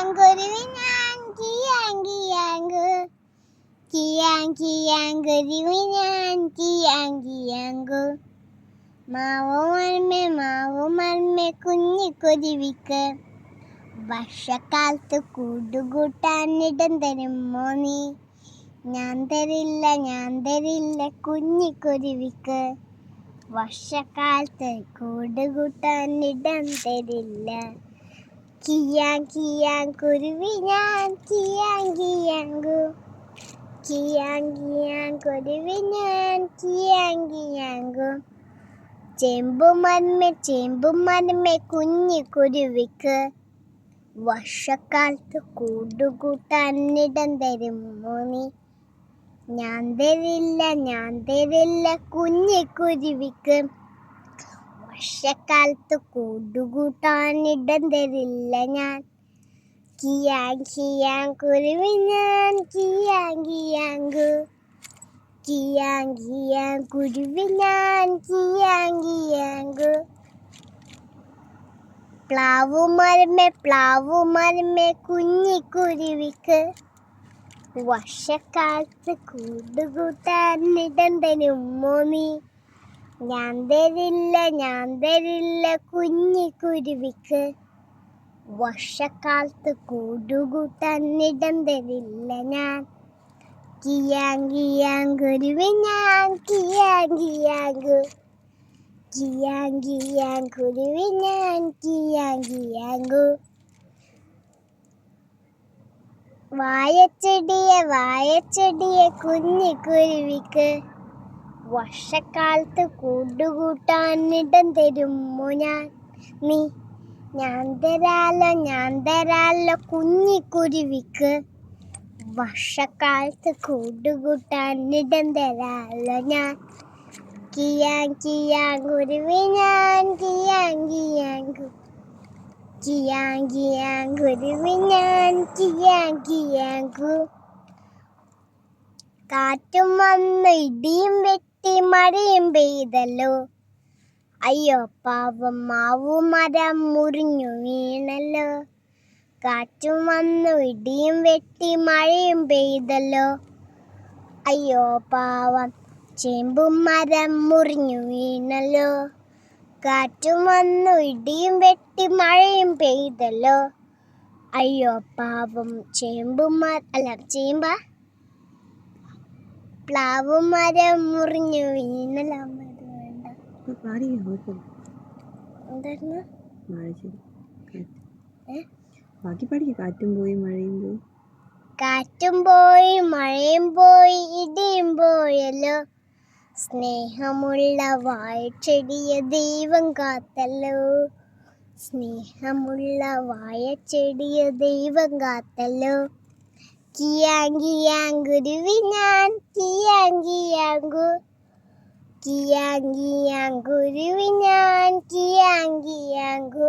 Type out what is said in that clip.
കിയാങ്കുരുവി ഞാൻ കിയാങ്കിയാങ്കു കിയാങ്കുരുവി ഞാൻ കിയാങ്കിയാങ്കു മാവുമർമ്മേ കുഞ്ഞിക്കുരുവിക്ക് വർഷക്കാലത്ത് കൂടുകൂട്ടാൻ ഇടം തരുമോ നീ? ഞാൻ തരില്ല കുഞ്ഞിക്കുരുവിക്ക് വർഷക്കാലത്ത് കൂടുകൂട്ടാൻ ഇടം തരില്ല. കിയാങ്കുരുവി ഞാൻ കിയാങ്കിയാങ്കു കിയാങ്കുരുവി ഞാൻ കിയാങ്കിയാങ്കു ചേമ്പുമരമേ കുഞ്ഞിക്കുരുവിക്ക് വർഷക്കാലത്ത് കൂടുകൂട്ടാൻ ഇടം തരുമോ നീ? ഞാൻ തരില്ല കുഞ്ഞിക്കുരുവിക്ക് വർഷക്കാലത്ത് കൂടുകൂട്ടാൻ ഇടം തരില്ല ഞാൻ. കിയാങ്കുരുവി ഞാൻ കിയാങ്കിയാങ്കു കിയാങ്കുരുവി ഞാൻ കിയാങ്കിയാങ്കു പ്ലാവുമരമേ കുഞ്ഞിക്കുരുവിക്ക് വർഷക്കാലത്ത് കൂടുകൂട്ടാൻ ഇടം തരുമോ നീ? ഞാൻ തരില്ല കുഞ്ഞിക്കുരുവിക്ക് വർഷക്കാലത്ത് കൂടുകൂട്ടാൻ ഇടം തരില്ല ഞാൻ. കിയാങ്കുരുവി ഞാൻ കിയാങ്കിയാങ്കു കിയാങ്കുരുവി ഞാൻ കിയാങ്കിയാങ്കു വാഴച്ചെടിയെ കുഞ്ഞിക്കുരുവിക്ക് വർഷക്കാലത്ത് കൂടുകൂട്ടാൻ ഇടം തരുമോ നീ? ഞാൻ തരാലോ കുഞ്ഞിക്കുരുവിക്ക് വർഷക്കാലത്ത് കൂടുകൂട്ടാൻ ഇടം തരാലോ ഞാൻ. കിയാങ്കുരുവി ഞാൻ കിയാങ്കിയാങ്കു കിയാങ്കുരുവി ഞാൻ കിയാങ്കിയാങ്കു കാറ്റും വന്നു ഇടിയും വെട്ടി മഴയും പെയ്തല്ലോ, അയ്യോ പാവം മാവുമരം മുറിഞ്ഞു വീണല്ലോ. കാറ്റും വന്നു ഇടിയും വെട്ടി മഴയും പെയ്തല്ലോ, അയ്യോ പാവം ചേമ്പുമരം മുറിഞ്ഞു വീണല്ലോ. കാറ്റും വന്നു ഇടിയും വെട്ടി മഴയും പെയ്തല്ലോ, അയ്യോ പാവം പ്ലാവുമരം മുറിഞ്ഞു വീണല്ലോ. എന്തായിരുന്നു? കാറ്റും പോയി മഴയും പോയി ഇടിയും പോയല്ലോ, സ്നേഹമുള്ള വാഴച്ചെടിയെ ദൈവം കാത്തല്ലോ. സ്നേഹമുള്ള വാഴച്ചെടിയെ ദൈവം കാത്തല്ലോ. കിയാങ്കുരുവി ഞാൻ കിയാങ്കിയാങ്കു കിയാങ്കുരുവി ഞാൻ കിയാങ്കിയാങ്കു